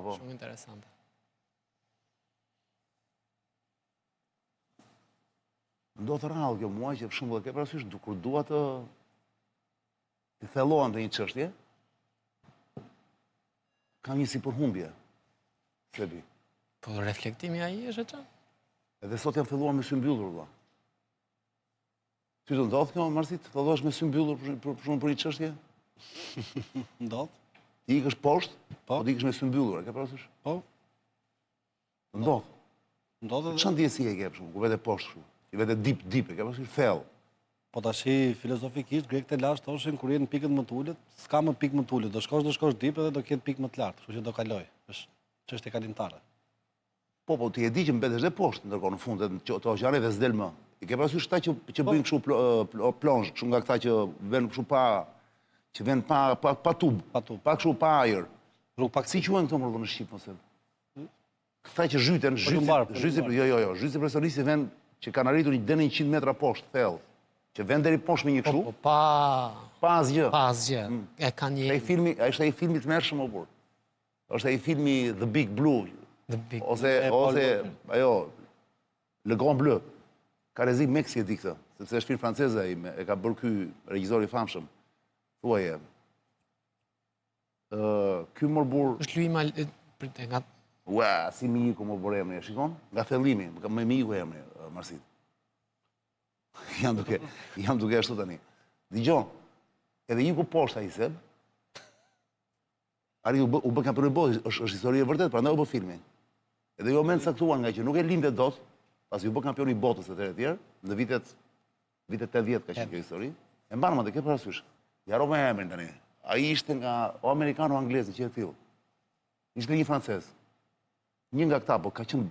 po. Shumë interesante. Do të rrallë kjo muaj që shumë dhe ke parasysh, kur dua të thellohem të një çështje, kam një si përhumbje. Sebi. Po reflektimi ai është çan? Edhe sot jam filluar me sy mbyllur, valla. Ty të ndodh kjo, Marsit, të thellohesh me sy mbyllur për një çështje? Ndodh. Ti ikësh poshtë, po ti ikësh me sy mbyllur, e ke parasysh? Po. Ndodh. Ndodh edhe. Çfarë ndjesi e ke për shkak, ku vete poshtë kështu? Ti vete dip, e ke parasysh thellë. Po tash filozofikisht grekët e lashtë thoshin kur jenë pikët më të ulët, s'ka më pikë më të ulët, do shkosh dip edhe do ketë pikë më të lartë, kështu që do kaloj. Është çështje kalimtare. Po, ti e di që mbetesh dhe poshtë, ndërkohë në fund të oqeanit dhe s'del më. I ke parasysh këta që bëjnë kështu plonzh, kështu nga këta që vënë kështu që vënë pa tub, pa kështu pa ajër. Rrugë pak si quhen këto më në shqip mos e. Këta që zhyten, zhytësi profesionisi vënë që kanë arritur deri 100 metra poshtë thellë, që vënë deri poshtë me një kështu. Pa asgjë. Pa asgjë. E kanë një. Është ai filmi të mërshëm apo? Është ai filmi The Big Blue. Ose ajo Le Grand Bleu. Ka rrezik Meksi e di këtë, sepse është film francez ai, e ka bërë ky regjisor i famshëm. Thuaje. Ky morbur është Luima nga ua, si miku më bërë emri, e shikon? Nga thellimi, më miku emri, Marsit. Jam duke ashtu tani. Dgjoj. Edhe iku poshtë ai Seb. Ari u bë kampion i botës, është histori e vërtetë, prandaj u bë filmi. Edhe jo mend saktuar nga që nuk e lindte dot, pasi u bë kampion i botës etj, në vitet 80 ka qenë kjo histori. E mban më, ke parasysh. Ja rrova emrin tani. Ai ishte nga o amerikan o anglez që e thill. Ishte një francez. Një nga këta, po ka qenë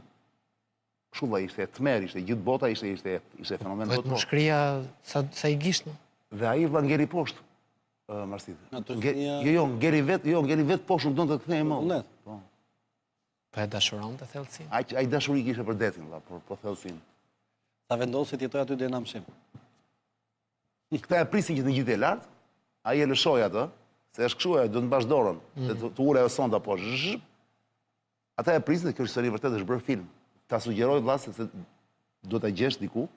kështu valla, ishte tmer, ishte gjithë bota, ishte fenomen botë. Po shkria sa i gisht, no? Dhe ai vlla ngeri poshtë. Marsit. Jo, ngeri vet poshtë, nuk donte të kthehej më. Po. Po e dashuronte thellësinë. Ai dashuri kishte për detin, valla, po thellësinë. Sa vendosi të jetoj aty deri në Amshim. Këta e prisin që të ngjitej lart, ai e lëshoi atë, se është kështu, do të mbash dorën, të ulë ajo sonda poshtë. Ata e prisin, kjo histori vërtet është bërë film. Ta sugjeroj valla se do ta gjesh diku,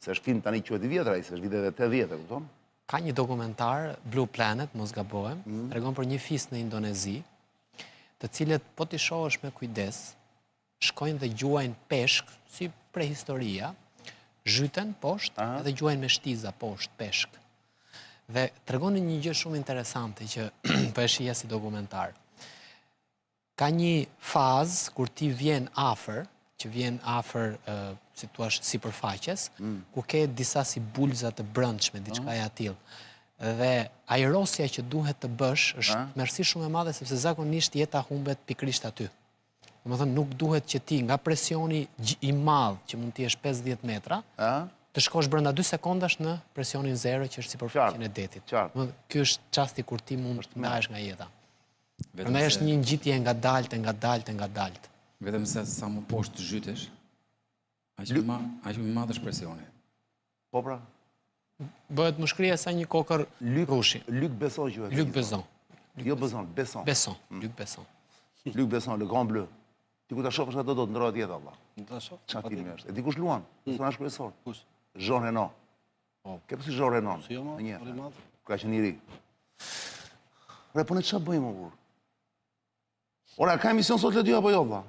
se është film tani quhet i vjetër ai, se është viteve 80, e kupton? Ka një dokumentar, Blue Planet, mos gabohem, tregon për një fis në Indonezi, të cilët po t'i shohësh me kujdes, shkojnë dhe gjuajnë peshk, si prehistoria, zhyten poshtë dhe gjuajnë me shtiza poshtë peshk. Dhe tregonin një gjë shumë interesante që po e shija si dokumentar. Ka një fazë kur ti vjen afër, që vjen afër, si thua, sipërfaqes, ku ke disa si bulza të brendshme, diçka e atill. Dhe ajrosja që duhet të bësh është mersi shumë e madhe, sepse zakonisht jeta humbet pikrisht aty. Domethënë nuk duhet që ti nga presioni i madh që mund të jesh 50 metra, të shkosh brenda 2 sekondash në presionin zero që është sipërfaqen e detit. Ky është çasti kur ti mund të ndahesh nga jeta. Prandaj është një ngjitje ngadalt. Vetëm se sa më poshtë zhytesh, aq më madh është presioni. Po pra. Bëhet mushkria sa një kokër rushi. Luc Besson quhet. Luc Besson. Jo Besson, Besson. Luc Besson. Luc Besson, Le Grand Bleu. Ti ku ta shohësh atë do të ndrohet jeta valla. Ta shoh. Çfarë filmi është? E di kush luan? Personazh kryesor. Kush? Jean Reno. Po. Ke pse Jean Reno? Si jo më? Ka qenë i ri. Ore, po ne çfarë bëjmë burr? Ora, ka emision sot le dy apo jo valla?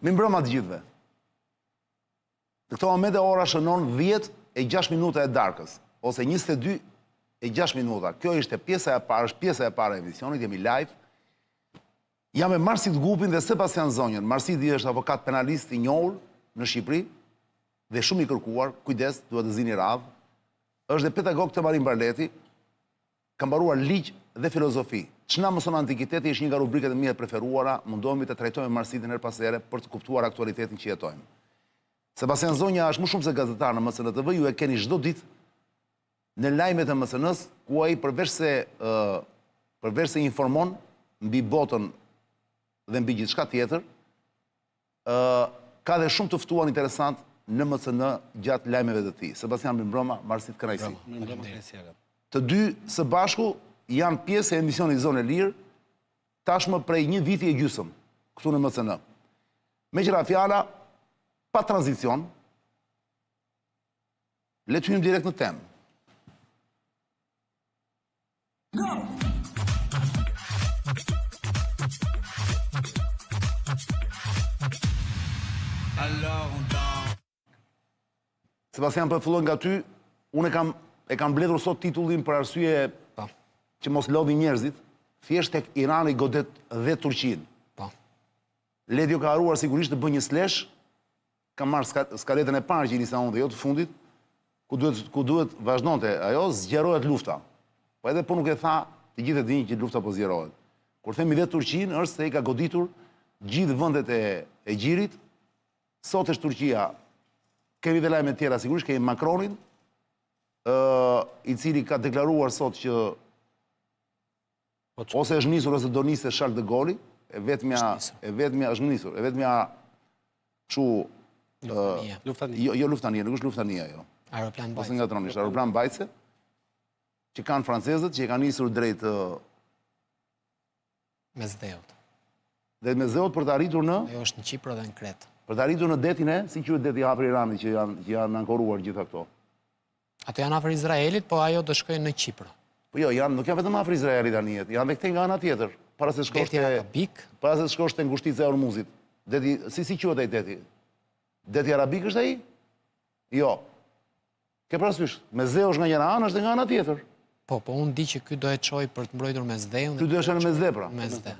Mi mbrëma të gjithve. Në këto momente ora shënon 10:06 minuta e darkës, ose 22:06 minuta. Kjo ishte pjesa e parë, është pjesa e parë e emisionit, jemi live. Jam me Marsit Gupin dhe Sebastian Zonjën. Marsiti është avokat penalist i njohur, në Shqipëri, dhe shumë i kërkuar, kujdes, duhet të zini radhë, është dhe pedagog të Marin Barleti, ka mbaruar ligj dhe filozofi. Ç'na mëson antikiteti është një nga rubrikat e mia të preferuara, mundohemi të trajtojmë marrësinë her pas here për të kuptuar aktualitetin që jetojmë. Sebastian Zonja është më shumë se gazetar në MSN TV, ju e keni çdo ditë në lajmet e MSN-s, ku ai përveç se informon mbi botën dhe mbi gjithçka tjetër, ka dhe shumë të ftuar interesant në MSN gjatë lajmeve të tij. Sebastian Mirëmbrëma, marrësit kënaqësi. Të dy së bashku janë pjesë e emisionit Zonë e Lirë, tashmë prej një viti e gjysmë, këtu në MSN. Me qëra fjala, pa tranzicion, le të hyjmë direkt në temë. Sebastian, për fillon nga ty, unë e kam mbledhur sot titullin për arsye që mos lodhi njerëzit, thjesht tek Irani godet dhe Turqinë. Ledjo ka haruar sigurisht të bëjë një slesh, ka marrë skaletën e parë që i nisa unë dhe jo të fundit, ku duhet vazhdonte ajo, zgjerohet lufta. Po edhe po nuk e tha, të gjithë e dinë që lufta po zgjerohet. Kur themi dhe Turqinë, është se i ka goditur gjithë vendet e gjirit. Sot është Turqia, kemi dhe lajme tjera, sigurisht kemi Macronin, i cili ka deklaruar sot që ose është nisur ose do niste Charles de Gaulle, e vetmja është nisur, e vetmja shu jo luftania, nuk është luftania jo. Aeroplan Ose bajtëse. nga tronisht, aeroplan bajtëse, që kanë francezët, që i kanë nisur drejt Me Zdeut. dhe me zeut për të arritur në Ajo është në Qipër dhe në Kretë. për të arritur në detin e, si quhet deti afër Iranit që janë ankoruar gjitha këto. Ato janë afër Izraelit, po ajo do shkojë në Qipër. Po jo, nuk janë vetëm afër Izraelit tani, janë dhe këtej nga ana tjetër. Para se Deti Arabik, shkosh te ngushtica e Ormuzit. Deti, si quhet ai deti? Deti Arabik është ai? Jo. Ke parasysh, me zeu është nga njëra anë, është dhe nga ana tjetër. po unë di që ky do e çoj për të mbrojtur me Zdeun. Ty do shënë me zde pra. Me Zde.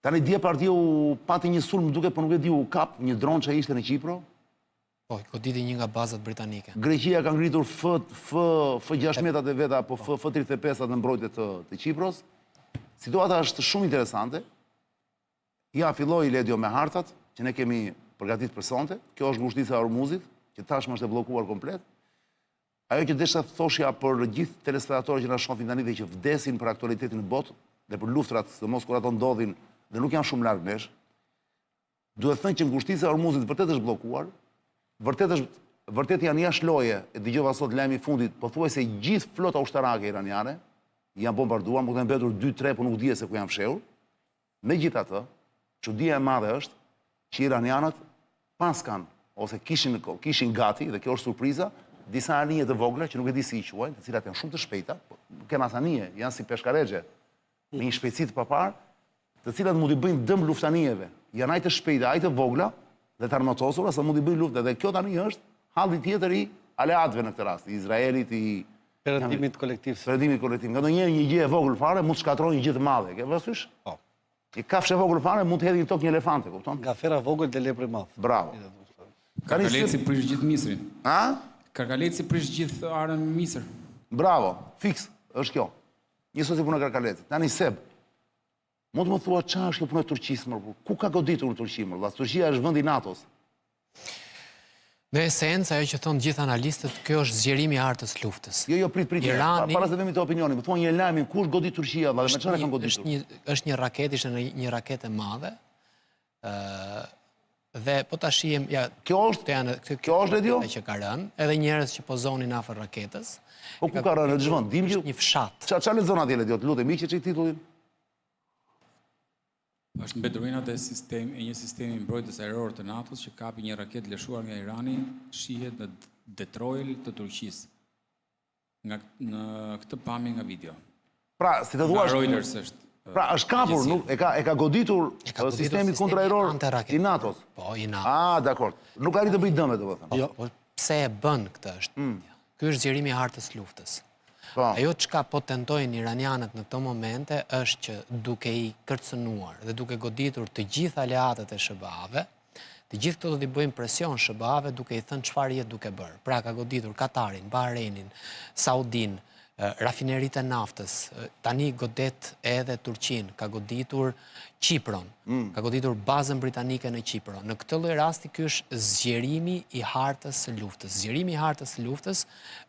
Tani dje partia u pati një sulm duke, po nuk e di u kap një dron që ishte në Qipro. Po, goditi një nga bazat britanike. Greqia ka ngritur F-16 e veta, apo F-35 në mbrojtje të Qipros. Situata është shumë interesante. Ja, filloi Ledjo me hartat, që ne kemi përgatit për sonte. Kjo është ngushtica e Ormuzit, që tashmë është e bllokuar komplet. Ajo që desha të thoshja për gjithë telespektatorët që na shohin tani dhe që vdesin për aktualitetin në botë dhe për luftrat, sidomos kur ato ndodhin dhe nuk janë shumë larg nesh, duhet thënë që ngushtica e Ormuzit vërtet është bllokuar. Vërtet janë jashtë loje, e dëgjova sot lajmi i fundit, pothuajse gjithë flota ushtarake iraniane janë bombarduar, më kanë mbetur 2-3, po nuk dihet se ku janë fshehur. Megjithatë, çudia e madhe është që iranianët pas kanë ose kishin gati, dhe kjo është surpriza, disa anije të vogla që nuk e di si i quajnë, të cilat janë shumë të shpejta, nuk janë as anije, janë si peshkaregje, me një shpejtësi të papar, të cilat mund të bëjnë dëm luftanijeve. Janë ai të shpejta, ai të vogla dhe të armatosura, sa mund të bëjnë luftë. Dhe kjo tani është halli tjetër i aleatëve në këtë rast, i Izraelit, i Perëndimit kolektiv. perëndimit kolektiv. Nga ndonjëherë një gjë e vogël fare mund të shkatërrojë një gjë të madhe. Ke parasysh? Po. Një kafshë e vogël fare mund të hedhë në tokë një elefante, kupton? Nga fera vogël dhe lepri madh. Bravo. Karkaleci prish gjithë misrin. A? Karkaleci prish gjithë arën misër. Bravo. Fiks, është kjo. Njësoj si puna Karkalecit. Tani Seb, mund të më thua çfarë është kjo puna e Turqisë më? Ku ka goditur në Turqi më? Valla, Turqia është vendi i NATO-s. Në esencë, ajo që thonë gjithë analistët, kjo është zgjerimi i artës luftës. Jo, prit. Irani- Para se vemi të opinionin, më thua një lajmin, ku është godit Turqia, valla, me çfarë kanë goditur? Është një raket, ishte një raketë e madhe. Dhe po ta shihem, ja, Kjo është, këto janë kjo është Ledjo? që ka rënë, edhe njerëz që pozonin afër raketës. Po ku ka rënë në ç'vend? Dim Është që një fshat. çfarë lexon atje Ledjo, të lutem, miq, çik titullin. Është mbeturinat e një sistemi mbrojtës ajror të NATO-s që kapi një raketë lëshuar nga Irani, shihet në Detroit të Turqisë. Në këtë pamje nga video. Pra, si të Nga thuash, Reuters është. pra është kapur, nuk e ka goditur sistemi kontraajror antiraket. i NATO-s. Po, i NATO. Ah, dakord. Nuk arrit të bëj dëme, domethënë. Jo. Po pse e bën këtë është? Ky është zgjerimi i hartës luftës. Po. Ajo çka po tentojnë iranianët në këto momente është që duke i kërcënuar dhe duke goditur të gjithë aleatët e SBA-ve, Të gjithë këto do t'i bëjmë presion SBA-ve duke i thënë çfarë jetë duke bërë. Pra ka goditur Katarin, Bahreinin, Saudin, rafinerit e naftës, tani godet edhe Turqin, ka goditur Qipron, ka goditur bazën britanike në Qipron. Në këtë lloj rasti ky është zgjerimi i hartës së luftës. Zgjerimi i hartës së luftës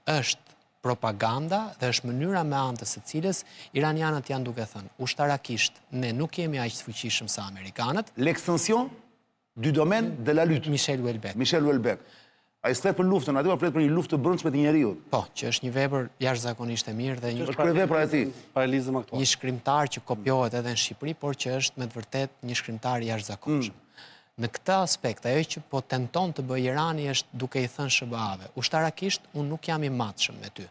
është propaganda dhe është mënyra me anë të së cilës iranianët janë duke thënë ushtarakisht ne nuk jemi aq të fuqishëm sa amerikanët. L'extension du domaine de la lutte. Michel Houellebecq. Michel Houellebecq. Ai s'flet për luftën, aty flet për një luftë të brendshme të njeriut. Po, që është një vepër jashtëzakonisht e mirë dhe Është kryevepra e tij. Paralizëm aktual. një shkrimtar që kopiohet edhe në Shqipëri, por që është me të vërtet një shkrimtar jashtëzakonshëm. Në këtë aspekt, ajo që po tenton të bëjë Irani është duke i thënë SBA-ve, ushtarakisht unë nuk jam i matshëm me ty,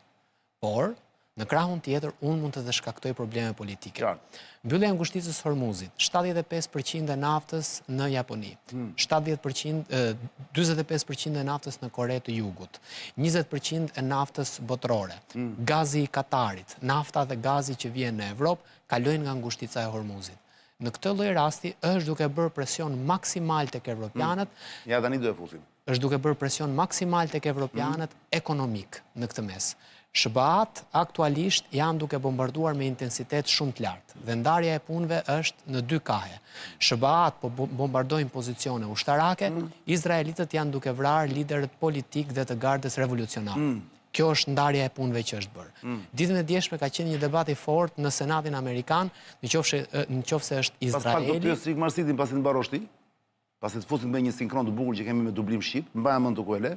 por në krahun tjetër unë mund të dhe shkaktoj probleme politike. Qartë. Mbyllja e ngushticës Hormuzit, 75% e naftës në Japoni, 45% e naftës në Kore të Jugut, 20% e naftës botërore, gazi i Katarit, nafta dhe gazi që vjen në Evropë, kalojnë nga ngushtica e Hormuzit. Në këtë lloj rasti është duke bërë presion maksimal tek evropianët, Ja tani do e fusim. është duke bërë presion maksimal tek evropianët ekonomik në këtë mes. SBA-t aktualisht janë duke bombarduar me intensitet shumë të lartë dhe ndarja e punëve është në dy kahe. SBA-t po bombardojnë pozicione ushtarake, izraelitët janë duke vrarë liderët politik dhe të gardës revolucionare. Kjo është ndarja e punëve që është bërë. Ditën e djeshme ka qenë një debat i fortë në Senatin Amerikan, nëse është Pas pak do Izraeli. pyes Sigmar Sidin pasi të mbarosh ti, pasi të fusim me një sinkron të bukur që kemi me dublim shqip, mbaja mend të kuele,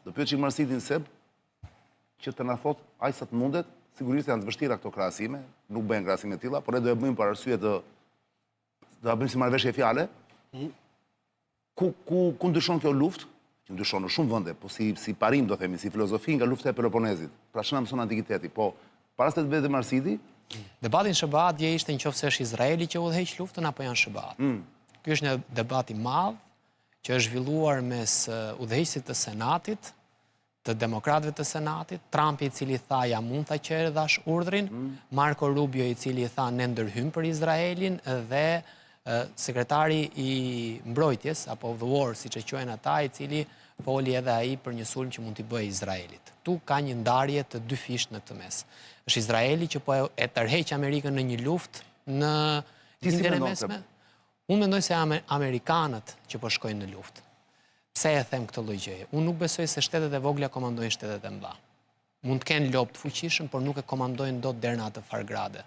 do pyet Sigmar Sidin se që të na thot aq sa të mundet, sigurisht janë të vështira këto krahasime, nuk bëhen krahasime të tilla, por ne do e bëjmë për arsye të do ta bëjmë si marrëveshje fjale. Ku ndryshon kjo luftë? Që ndryshon në shumë vende, po si parim do themi, si filozofi nga lufta e Peloponezit. Pra ç'na mëson antikiteti, po para se të bëhet Marsidi, Debatin SBA dje ishte nëse është Izraeli që udhëheq luftën apo janë SBA. Ky është një debat i madh që është zhvilluar mes udhëheqësit të Senatit, të demokratëve të Senatit, Trumpi i cili tha ja mund ta qerë dhash urdhrin, Marco Rubio i cili tha ne ndërhym për Izraelin dhe sekretari i mbrojtjes apo the war siç e quajnë ata i cili foli edhe ai për një sulm që mund t'i bëjë Izraelit. Tu ka një ndarje të dy fisht në këtë mes. Është Izraeli që po e tërheq Amerikën në një luftë në Lindjen e Mesme. Unë mendoj se amerikanët që po shkojnë në luftë. Pse e them këtë lloj gjëje? Unë nuk besoj se shtetet e vogla komandojnë shtetet e mëdha. Mund të kenë lop të fuqishëm, por nuk e komandojnë dot deri në atë fargrade.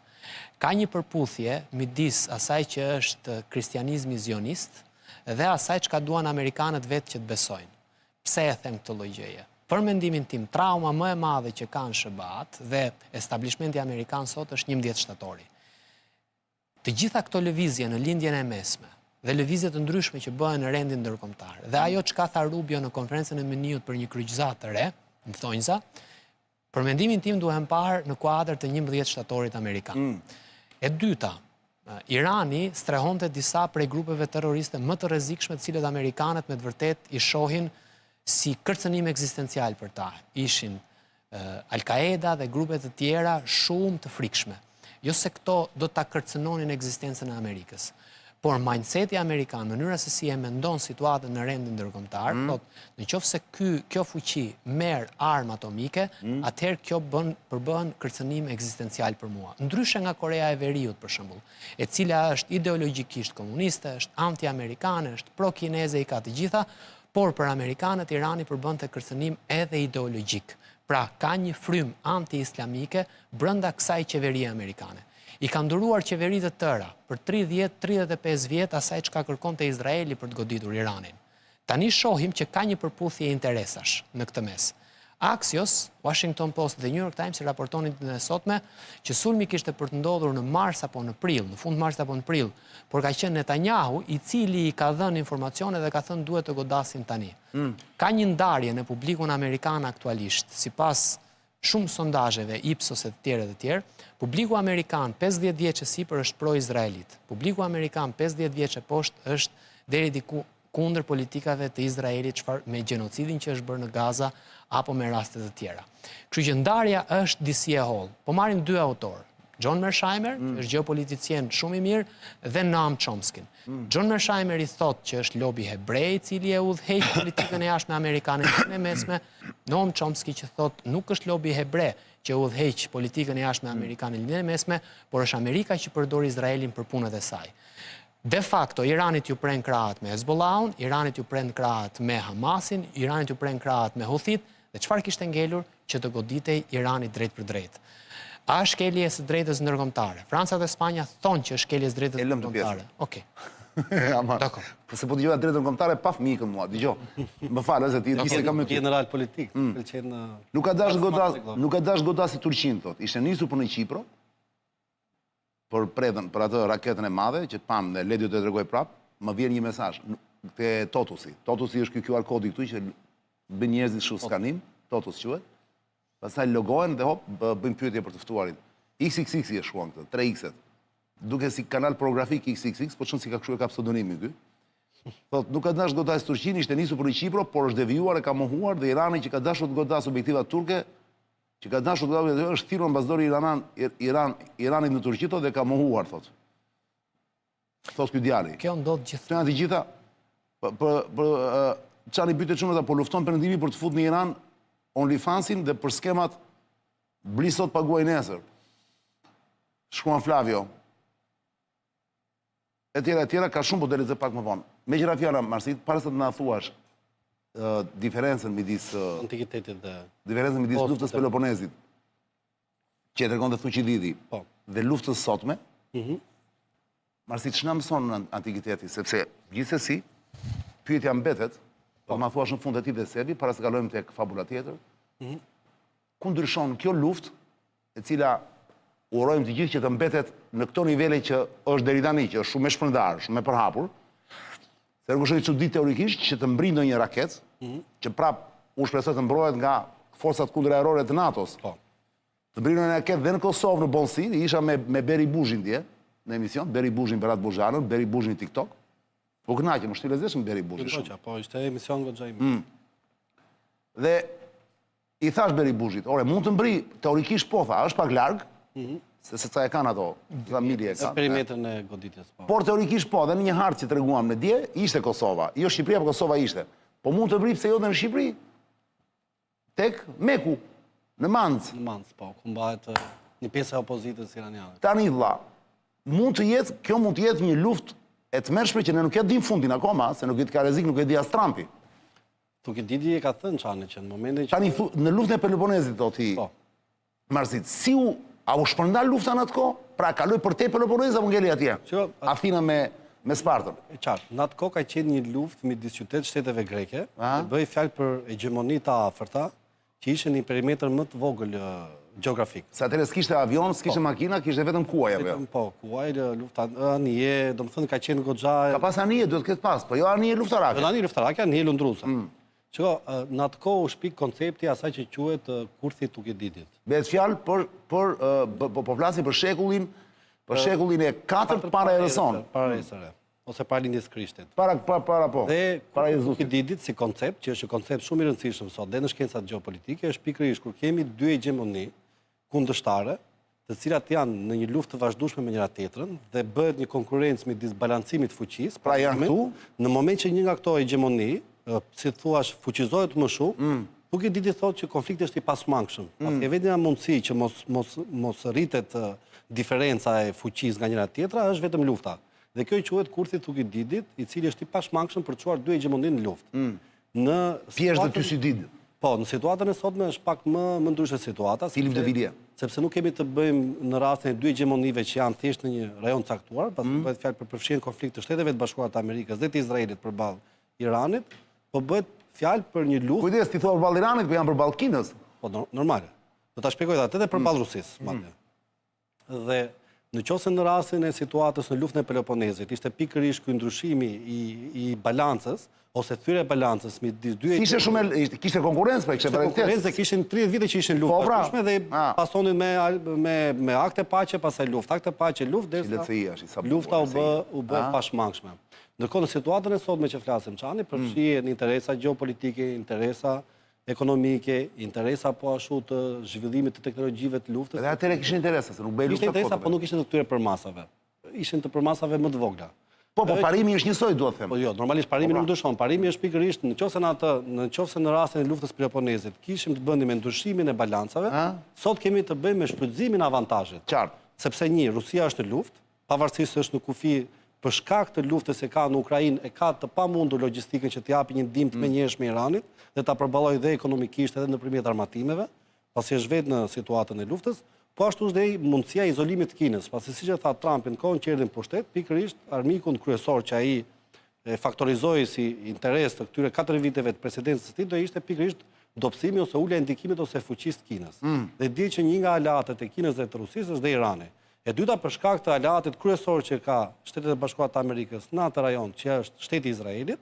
Ka një përputhje midis asaj që është kristianizmi zionist dhe asaj çka duan amerikanët vetë që të besojnë. Pse e them këtë lloj gjëje? Për mendimin tim, trauma më e madhe që kanë SBA-t dhe establishmenti amerikan sot është 11 shtatori. Të gjitha këto lëvizje në Lindjen e Mesme dhe lëvizje të ndryshme që bëhen në rendin ndërkombëtar. Dhe ajo çka tha Rubio në konferencën e Meniut për një kryqëzat të re, në thonjza, për mendimin tim duhen parë në kuadër të 11 shtatorit amerikan. E dyta, Irani strehonte disa prej grupeve terroriste më të rrezikshme të cilët amerikanët me të vërtet i shohin si kërcënim ekzistencial për ta. Ishin Al-Qaeda dhe grupe të tjera shumë të frikshme. Jo se këto do ta kërcënonin ekzistencën e Amerikës. Por mindseti amerikan, mënyra se si e mendon situatën në rendin ndërkombëtar, thotë nëse kjo fuqi merr armë atomike, atëherë kjo përbën kërcënim ekzistencial për mua. Ndryshe nga Korea e Veriut për shembull, e cila është ideologjikisht komuniste, është anti-amerikane, është pro-kineze i ka të gjitha, por për amerikanët Irani përbënte kërcënim edhe ideologjik. Pra ka një frym anti-islamike brenda kësaj qeverie amerikane. I ka nduruar qeveritë të tëra për 30-35 vjet asaj çka kërkonte Izraeli për të goditur Iranin. Tani shohim që ka një përputhje interesash në këtë mes. Axios, Washington Post dhe New York Times i raportonin ditën e sotme që sulmi kishte për të ndodhur në mars apo në prill, në fund mars apo në prill, por ka qenë Netanyahu i cili i ka dhënë informacione dhe ka thënë duhet të godasim tani. Ka një ndarje në publikun amerikan aktualisht, sipas shumë sondazheve, Ipsos e të tjerë, publiku amerikan 50 vjeç e sipër është pro-izraelit. Publiku amerikan 50 vjeç e poshtë është deri diku kundër politikave të Izraelit me gjenocidin që është bërë në Gaza apo me raste të tjera. Kështu që ndarja është disi e hollë. Po marrim dy autorë. John Mearsheimer, që është gjeopoliticien shumë i mirë, dhe Noam Chomsky. John Mearsheimer i thot që është lobi hebrej, cili e udhëheq politikën e jashtme amerikane në mesme. Noam Chomsky që thot nuk është lobi hebre që udhëheq politikën e jashtme amerikane në mesme, por është Amerika që përdor Izraelin për punët e saj. De facto, Iranit ju pren krahët me Hezbollahun, Iranit ju pren krahët me Hamasin, Iranit ju pren krahët me Houthit, dhe çfarë kishte ngelur që të goditej Irani drejt për drejt. A shkelje së drejtës ndërkombëtare? Franca dhe Spanja thonë që është shkelje së drejtës ndërkombëtare. Okej. Dakor. Se po dëgjoja drejtën kombëtare pa fëmijë këm mua, dëgjoj. Më fal, se ti se kam me ty. General politik, pëlqen. Nuk ka dash godasi Turqin, thot. Ishte nisur për në Qipro, për predën, për atë raketën e madhe, që të pam dhe Ledi të tregoj prap, më vjen një mesazh te Totusi. Totusi është ky QR kodi këtu që bën njerëzit kështu skanim, Totus quhet. Pastaj logohen dhe hop, bëjmë pyetje për të ftuarit. XXX e shkruan këtë, 3X-et. Duke si kanal pornografik XXX, po çon si ka kështu e ka pseudonimi ky. Thot, nuk ka dash godas Turqin, ishte nisur për Qipro, por është devijuar e ka mohuar dhe Irani që ka dashur të godas objektiva turke, që ka dashur të godas është thirrur ambasadori Iranit në Turqi dhe ka mohuar, thot. Thot ky djali. Kjo ndodh gjithë. Të gjitha çani pyetën shumë ata po lufton perëndimi për të futur në Iran OnlyFansin dhe për skemat bli sot paguaj nesër. Shkruan Flavio. E tjera ka shumë po deri të pak më vonë. Me gjëra fjala Marsit, para se të na thuash diferencën midis Antikitetit dhe diferencën midis luftës Peloponezit, që tregon dhe Thuçididi, dhe luftës sotme. Marsit, ç'na mëson në antikiteti, sepse gjithsesi pyetja mbetet. Po ma thuash në fund e ti dhe sebi, para se kalojmë tek fabula tjetër, ku ndryshon kjo luftë, e cila urojmë të gjithë që të mbetet në këto nivele që është deri tani, që është shumë e shpërndarë, shumë e përhapur, se nuk është një çudi teorikisht që të mbri ndonjë raket, që prap u shpresoj të mbrohet nga forcat kundërajrore të NATO-s. Të mbri ndonjë raket dhe në Kosovë në Bonsi, isha me Beri Buzhin dje, në emision, Beri Buzhin Berat Buzhanën, Beri Buzhin TikTok. Po kënaqem, është i lezetshëm Beri Buzhi shumë. Po ishte emision goxha i mirë. Dhe i thash Beri Buzhit, ore, mund të mbri, teorikisht po tha, është pak larg, se ca e kanë ato, familje e kanë. Perimetrën e goditjes, po. Por teorikisht po, dhe në një hartë që treguam në dje, ishte Kosova. Jo Shqipëria, por Kosova ishte. Po mund të mbri pse jo dhe në Shqipëri? Tek Meku, në Mancë. Në Mancë, po, ku mbahet një pjesë e opozitës iraniane. Tani vlla, kjo mund të jetë një luftë e të mërshme që ne nuk e dim fundin akoma, se nuk e ka rrezik, nuk e di as Trumpi. Thuçididi e ka thënë çani që në momentin që tani në luftën e Peloponezit do ti Marsit, a u shpërnda lufta në atë kohë? Pra kaloi për te Peloponez apo ngeli atje? Athina me Spartën. E qartë, në atë kohë ka qenë një luftë midis shteteve greke, bëhej fjalë për hegemoni të afërta, që ishin një perimetër më të vogël gjeografik. Se atëherë s'kishte avion, s'kishte makina, kishte vetëm kuaj apo jo? Po, kuaj, lufta anije, domethënë ka qenë goxha. Ka pas anije, duhet të ketë pas, po jo anije luftarake. Jo anije luftarake, anije lundruese. Çka në atë kohë u shpik koncepti asaj që quhet kurthi i Thuçididit. Bëhet fjalë po flasim për shekullin e 4 para erës sonë. Para erës së re, ose para lindjes Krishtit. Para po. Dhe Thuçididit si koncept, që është një koncept shumë i rëndësishëm sot dhe në shkencat gjeopolitike, është pikërisht kur kemi dy hegemoni kundërshtare, të cilat janë në një luftë të vazhdueshme me njëra tjetrën dhe bëhet një konkurrencë midis balancimit të fuqisë. Pra janë këtu, në moment që një nga këto hegemoni, si thuaç, fuqizohet më shumë, Thuçididi thotë që konflikti është i pasmangshëm. Pasi vetëm mundësi që mos rritet diferenca e fuqisë nga njëra tjetra është vetëm lufta. Dhe kjo i quhet kurthi i Thuçididit, i cili është i pasmangshëm për të çuar dy hegemoni në luftë. Në pjesë të Thuçididit. Po, në situatën e sotme është pak më ndryshe situata. Filip de Villiers. Sepse nuk kemi të bëjmë në rastin e dy hegemonive që janë thjesht në një rajon caktuar, pasi bëhet fjalë për përfshirjen e konfliktit të Shteteve të Bashkuara të Amerikës dhe të Izraelit përballë Iranit, po bëhet fjalë për një luftë. Kujdes, ti thua përballë Iranit, po janë përballë Kinës. Po, normale. Do ta shpjegoj atë edhe përballë Rusisë, madje. Dhe nëse në rastin e situatës në luftën e Peloponezit ishte pikërisht ky ndryshimi i balancës ose thyrja e balancës midis dy Ishte shumë kishte konkurrencë, po kishte varietet. Konkurrencë, kishin 30 vite që ishin luftë bashkëshme dhe pasonin me akte paqe, pastaj luftë, akte paqe, luftë derisa lufta u bë pashmangshme. Ndërkohë në situatën e sotme që flasim çani, përfshihen interesa gjeopolitike, interesa ekonomike, interesa po ashtu të zhvillimit të teknologjive të luftës. Edhe atëre kishin interesa, se nuk bëj Ishte lufta interesa, po kotëve. nuk ishte të këtyre përmasave. Ishin të përmasave më të vogla. Po, parimi është njësoj, duhet them. Po jo, normalisht parimi nuk ndryshon. Parimi është pikërisht nëse në rastin e luftës Peloponesit kishim të bënim me ndryshimin e balancave, sot kemi të bëjmë me shfrytëzimin e avantazhit. Qartë. Sepse Rusia është në luftë, pavarësisht se është në kufi për shkak të luftës e ka në Ukrainë, e ka të pamundur logjistikën që t'i japi një ndihmë të menjëhershme Iranit dhe ta përballojë dhe ekonomikisht edhe nëpërmjet armatimeve, pasi është vetë në situatën e luftës. Po ashtu është dhe mundësia e izolimit të Kinës, pasi siç e tha Trumpi në kohën që erdhi në pushtet, pikërisht armikun kryesor që ai e faktorizoi si interes të këtyre 4 viteve të presidencës së tij do ishte pikërisht dobësimi ose ulja e ndikimit ose fuqisë të Kinës. Dhe di që një nga aleatët e Kinës dhe të Rusisë është dhe Irani. E dyta për shkak të aleatit kryesor që ka Shtetet e Bashkuara të Amerikës në atë rajon, që është Shteti i Izraelit,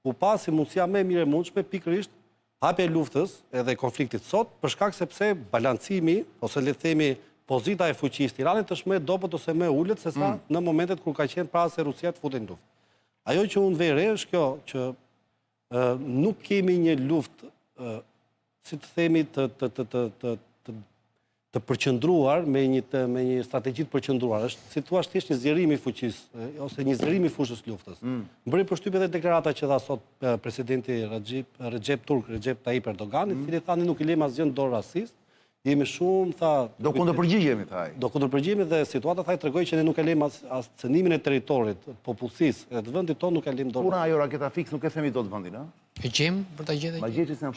u pasi mundësia më e mirë e mundshme pikërisht hapja e luftës edhe konfliktit sot, për shkak sepse balancimi, ose le të themi pozita e fuqisë të Iranit është më e dobët ose më e ulët se sa në momentet kur ka qenë para se Rusia të futej në luftë. Ajo që unë vej re është kjo që nuk kemi një luftë, si të themi, të përqendruar me një strategji të përqendruar. Është si thua thjesht një zgjerim i fuqisë ose një zgjerim i fushës luftës. Bëri përshtypje edhe deklarata që dha sot presidenti Recep Tayyip Erdogan, i cili thani nuk i lëm asgjë në dorë rasist. Jemi shumë, tha... Do kundërpërgjigjemi, thaj. Do kundërpërgjigjemi dhe situata, thaj, tregoi që ne nuk e lëm as cënimin e territorit, popullsisë e të vendit tonë nuk e lëm dorë. Puna ajo raketa fiks nuk e themi dot vendin, ëh? E gjem për ta gjetur. Ma gjetë se më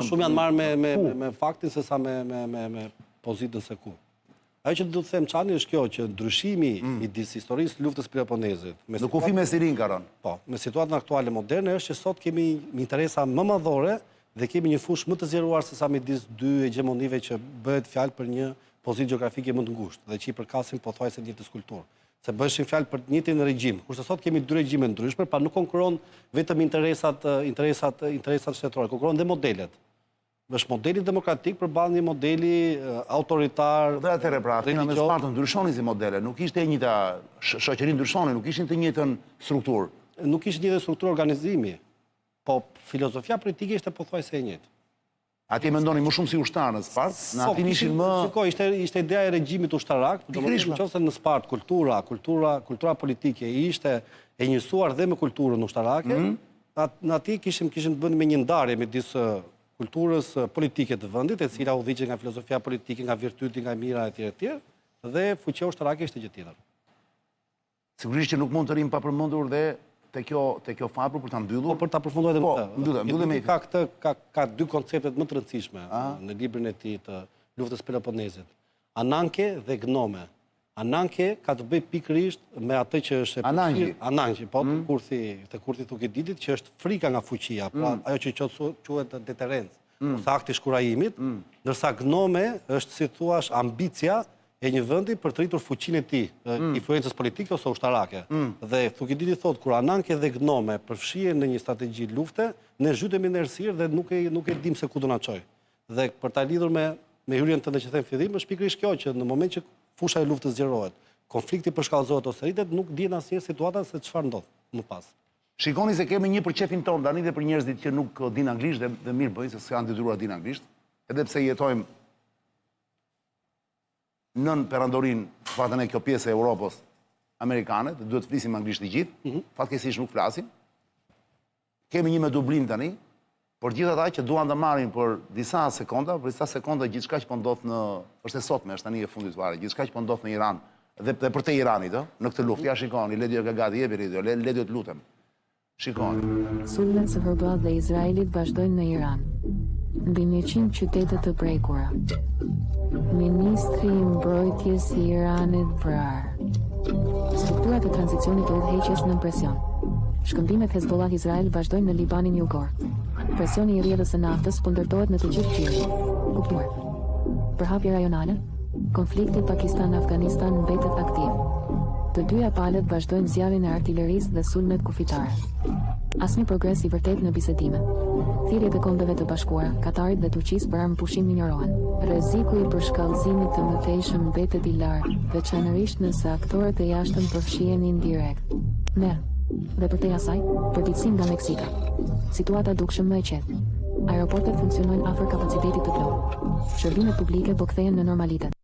shumë janë marrë me faktin se sa me pozitën se ku. Ajo që do të them çani është kjo që ndryshimi i historisë luftës Peloponesit në kufi me Sirin ka rënë. Po, me situatën aktuale moderne është që sot kemi interesa më madhore dhe kemi një fushë më të zgjeruar se sa midis dy hegemonive që bëhet fjalë për një pozitë gjeografike më të ngushtë dhe që i përkasin pothuajse një të kulturë. Se bëheshin fjalë për të njëjtin regjim, kurse sot kemi dy regjime ndryshme, pra nuk konkuron vetëm interesat shtetërore, konkuron dhe modelet. Është modeli demokratik përballë një modeli autoritar. Dhe atëherë pra, Athina me Spartën ndryshonin si modele, nuk ishte e njëjta shoqëri ndryshonin, nuk ishin të njëjtën strukturë. Nuk ishte një strukturë organizimi, po filozofia politike ishte pothuajse e njëjtë. Atje mendoni më shumë si ushtarë në Spartë, në atin ishin më... Shikoj, ishte ideja e regjimit ushtarak, nëse në Spartë kultura politike ishte e njësuar dhe me kulturën ushtarake, në ati kishim të bënë me një ndarje midis kulturës politike të vendit, e cila udhëhiqej nga filozofia politike, nga virtyti, nga mira etj. Dhe fuqia ushtarake ishte gjë tjetër. Sigurisht që nuk mund të rim pa përmendur dhe te kjo fabër për ta mbyllur. Po për ta përfunduar edhe më. Mbyllemi. Ka dy konceptet më të rëndësishme në librin e tij të luftës Peloponesit. Ananke dhe gnome. Ananke ka të bëjë pikërisht me atë që është Ananki, po të kurthi Thukididit, që është frika nga fuqia, pra ajo që quhet deterencë ose akti i shkurajimit, ndërsa gnome është si thuaç ambicia e një vendi për të rritur fuqinë e tij, influencës politike ose ushtarake. Dhe Thukididi thotë kur Ananke dhe gnome përfshihen në një strategji lufte, ne zhytemi në errësirë dhe nuk e dim se ku do na çojë. Dhe për ta lidhur me hyrjen tënde që them fillim, është pikërisht kjo që në moment që fusha e luftës zgjerohet, konflikti përshkallëzohet ose rritet, nuk dihet asnjëherë situata se çfarë ndodh më pas. Shikoni se kemi një për qefin tonë tani dhe për njerëzit që nuk din anglisht dhe mirë bëjnë se s'kan detyruar din anglisht, edhe pse jetojmë nën perandorin fatën e kjo pjesë e Europës amerikane, dhe duhet të flisim anglisht të gjithë, fatkeqësisht nuk flasim. Kemi një me dublim tani, por gjithë ata që duan të marrin për disa sekonda gjithçka që po ndodh është e sotme, është tani e fundit fare, gjithçka që po ndodh në Iran dhe për te Iranit, në këtë luftë, ja shikoni, Ledio Gagati, jepi Ledio, Ledio të lutem. Shikoni. Sulmet së Hezbollah dhe Izraelit vazhdojnë në Iran. Mbi 100 qytete të prekura. Ministri i Mbrojtjes i Iranit vrarë. Strukturat e tranzicionit të udhëheqjes në presion. Shkëmbimet Hezbollah-Izrael vazhdojnë në Libanin Jugor. Presioni i rrjedhës së naftës po ndërtohet në të gjithë qiellin. Kuptuar. Përhapje rajonale, konflikti Pakistan-Afganistan mbetet aktiv. Të dyja palët vazhdojnë zjarrin e artillerisë dhe sulmet kufitare. Asnjë progres i vërtet në bisedime. Thirrjet e Kombeve të Bashkuara, Katarit dhe Turqisë për armë pushim minjorohen. Rreziku i përshkallëzimit të mëtejshëm mbetet i lartë, veçanërisht nëse aktorët e jashtëm përfshihen indirekt. Ne, dhe përtej asaj, përditësim nga Meksika. Situata dukshëm më e qetë. Aeroportet funksionojnë afër kapacitetit të plot. Shërbimet publike po kthehen në normalitet.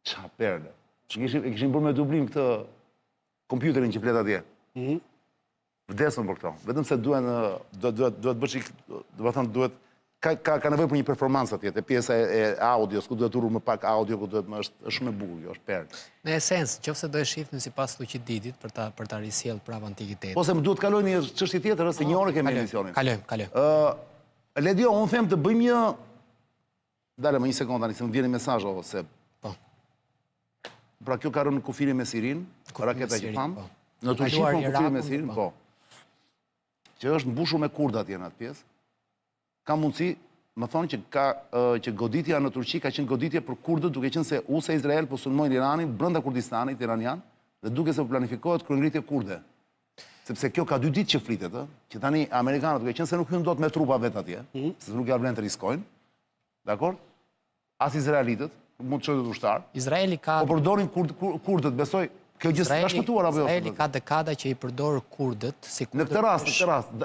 Qa perle. Kishin bërë me dublim këtë kompjuterin që flet atje. Vdesën për këto. Vetëm se duhet bësh, duhet ka nevojë për një performancë atje, te pjesa e audios, ku duhet urrë më pak audio, ku duhet më është shumë e bukur, jo, është perle. Në esencë, nëse do e shihni sipas Thucydidit për ta risjell prapë antikitetin. Po se më duhet kaloj një çështje tjetër, se një orë kemi emisionin. Kalojmë. Ledio, unë them të bëjmë një... Dale, më një sekundë, tani se më vjen një mesazh ose... Po. Pra kjo ka rënë në kufirin me Sirin, raketa që famë. Në Turqi Kaluar në kufirin me Irakun, Sirin, po. po. Që është mbushur me kurda atje në atë pjesë. Ka mundësi, më thonë që goditja në Turqi ka qenë goditje për kurdët, duke qenë se use Izrael po sulmojnë Iranin brenda Kurdistanit iranian, dhe duke se planifikohet kryengritje kurde. Sepse kjo ka 2 ditë që flitet, që tani Amerikanët, duke qenë se nuk hyn dot me trupa vet atje, se nuk ja vlen të riskojnë, dakor? As izraelitët, mund të çojë ushtar. Izraeli ka Po përdorin kurdët, besoj, kjo gjë s'ka shpëtuar apo jo? Izraeli ka dekada që i përdor kurdët si Në këtë rast,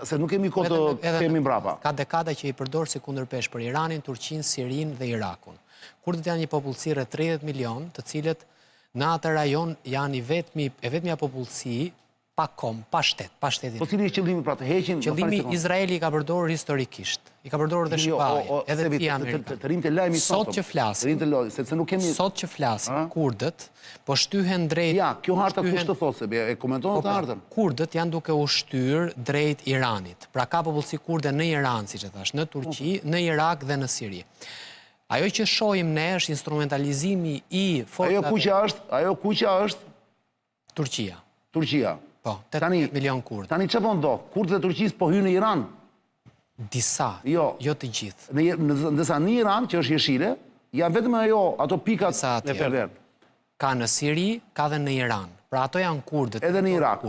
se nuk kemi kohë të kemi mbrapa. Ka dekada që i përdor si kundërpesh për Iranin, Turqinë, Sirinë dhe Irakun. Kurdët janë një popullsi rreth 30 milion, të cilët në atë rajon janë e vetmja popullsi pa kom, pa shtetin. Po cili është qëllimi pra të heqin? Qëllimi Izraeli i ka përdorur historikisht. I ka përdorur dhe shpaje, edhe ti Amerikanë. Të rinë të lajmi Sot që flasim, sepse nuk kemi... Sot që flasim, kurdët po shtyhen drejt... Ja, kjo harta kush të thotë, se e komentonë të hartën. Kurdët janë duke u shtyr drejt Iranit. Pra ka popullsi kurde në Iran, si që thash, në Turqi, në Irak dhe në Siri. Ajo që shohim ne është instrumentalizimi i forcave... Ajo kuqja është... Turqia. Po, 18 milion kurd. Tani që po ndodh? Kurdët e Turqisë po hynë në Iran? Disa, jo të gjithë. Ndërsa në Iran, që është jeshile, janë vetëm ato pikat e ferver. Ka në Siri, ka dhe në Iran. Pra ato janë kurdët. Edhe në Irak.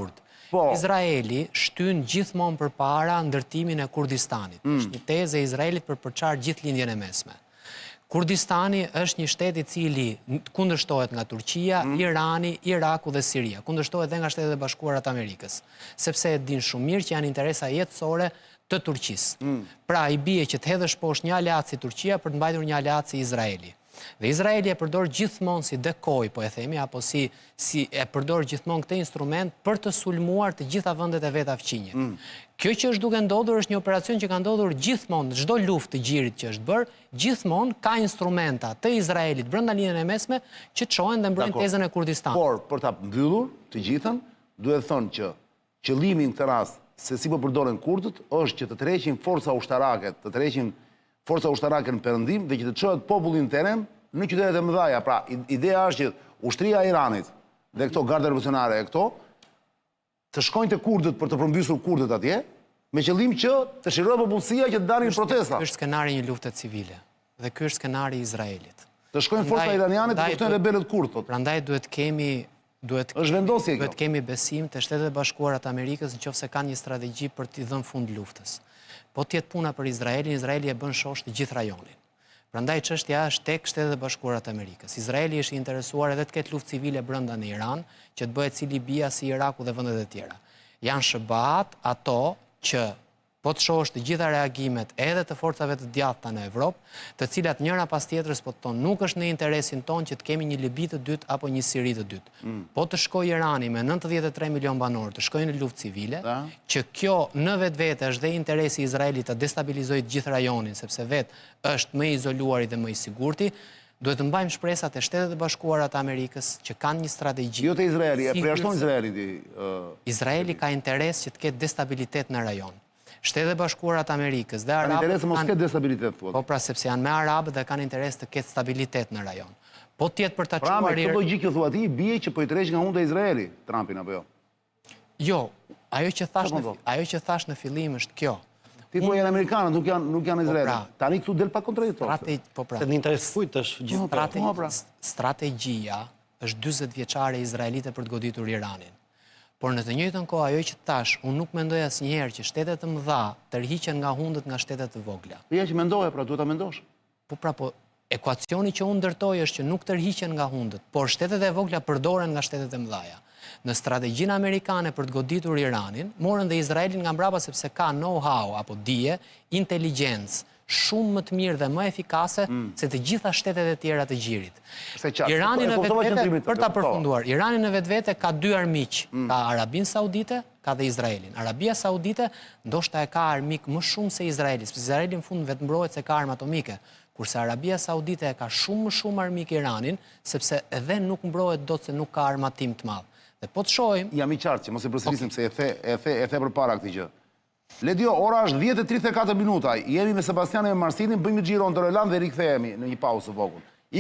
Izraeli shtyn gjithmonë përpara ndërtimin e Kurdistanit. Është një tezë e Izraelit për përçarë gjithë lindjen e mesme. Kurdistani është një shtet i cili kundërshtohet nga Turqia, Irani, Iraku dhe Siria. Kundërshtohet dhe nga Shtetet e Bashkuara të Amerikës, sepse e din shumë mirë që janë interesa jetësore të Turqisë. Pra i bie që të hedhësh poshtë një aleat si Turqia për të mbajtur një aleat si Izraeli. Dhe Izraeli e përdor gjithmonë si dekoj, po e themi, apo si e përdor gjithmonë këtë instrument për të sulmuar të gjitha vendet e veta fqinje. Kjo që është duke ndodhur është një operacion që ka ndodhur gjithmonë, çdo luftë të gjirit që është bërë, gjithmonë ka instrumenta të Izraelit brenda linjës e mesme që çohen dhe mbrojnë tezën e Kurdistanit. Por për ta mbyllur të gjithën, duhet thonë që qëllimi në këtë rast se si po përdoren kurdët është që të tërheqin forca ushtarake, forca ushtarake në perëndim dhe që të çohet popullin terem në qytetet e mëdha. Pra, ideja është që ushtria e Iranit dhe këto garda revolucionare e këto të shkojnë të kurdët për të përmbysur kurdët atje, me qëllim që të shirojë popullsia që të dalin protesta. Ky është skenari një lufte civile dhe ky është skenari i Izraelit. Të shkojnë forca iraniane të luftojnë rebelët kurdë. Prandaj duhet kemi besim të Shtetet e Bashkuara të Amerikës nëse kanë një strategji për t'i dhënë fund luftës. Po t'jetë puna për Izraelin, Izraeli e bën shosh të gjithë rajonin. Prandaj çështja është tek Shtetet e Bashkuara të Amerikës. Izraeli është i interesuar edhe të ketë luftë civile brenda në Iran, që të bëhet si Libia, si Iraku dhe vendet e tjera. Janë SHBA-t ato që po të shohësh të gjitha reagimet edhe të forcave të djathta në Evropë, të cilat njëra pas tjetrës po të thonë nuk është në interesin tonë që të kemi një Libi të dytë apo një Siri të dytë. Po të shkojë Irani me 93 milion banor të shkojë në luftë civile, që kjo në vetvete është dhe interesi i Izraelit të destabilizojë gjithë rajonin, sepse vetë është më i izoluar dhe më i sigurti, duhet të mbajmë shpresat e Shtetet e Bashkuara të Amerikës që kanë një strategji. Jo te Izraeli, e përjashton Izraeli. Izraeli ka interes që të ketë destabilitet në rajon. Shtetet e Bashkuara të Amerikës dhe Arabët... Kanë interes mos ketë destabilitet, thuat. Po pra, sepse janë me Arabët dhe kanë interes të ketë stabilitet në rajon. Po tjetë për ta pra, quar... me këtë logjikë që thua ti, bie që po i tërheq nga hundë e Izraeli, Trumpin, apo jo? Jo, ajo që thash në fillim është kjo. Ti thua janë Amerikanët, nuk janë Izraeli. Tani këtu del pa kontradiktor. Se në interes kujt është gjithë. Strategjia është 40 vjeçare izraelite për të goditur Iranin. Por në të njëjtën kohë ajo që tash, unë nuk mendoj asnjëherë që shtetet të mëdha tërhiqen nga hundët nga shtetet të vogla. Ja që mendoje, pra duhet ta mendosh. Po, ekuacioni që unë ndërtoj është që nuk tërhiqen nga hundët, por shtetet e vogla përdoren nga shtetet e mëdha. në strategjinë amerikane për të goditur Iranin, morën dhe Izraelin nga mbrapa sepse ka know-how apo dije, inteligjencë shumë më të mirë dhe më efikase se të gjitha shtetet e tjera të gjirit. Irani në vetvete, për ta përfunduar, Irani në vetvete ka dy armiq, ka Arabinë Saudite, ka dhe Izraelin. Arabia Saudite ndoshta e ka armik më shumë se Izraeli, sepse Izraeli në fund vetë mbrojt se ka armë atomike, kurse Arabia Saudite e ka shumë më shumë armik Iranin, sepse edhe nuk mbrohet dot se nuk ka armatim të madh. Dhe po të shohim, jam i qartë që mos e përsërisim se e the përpara këtë gjë. Ledio, ora është 10:34 minuta. Jemi me Sebastian e Marsinin, bëjmë xhiron të Roland dhe rikthehemi në një pauzë të vogël.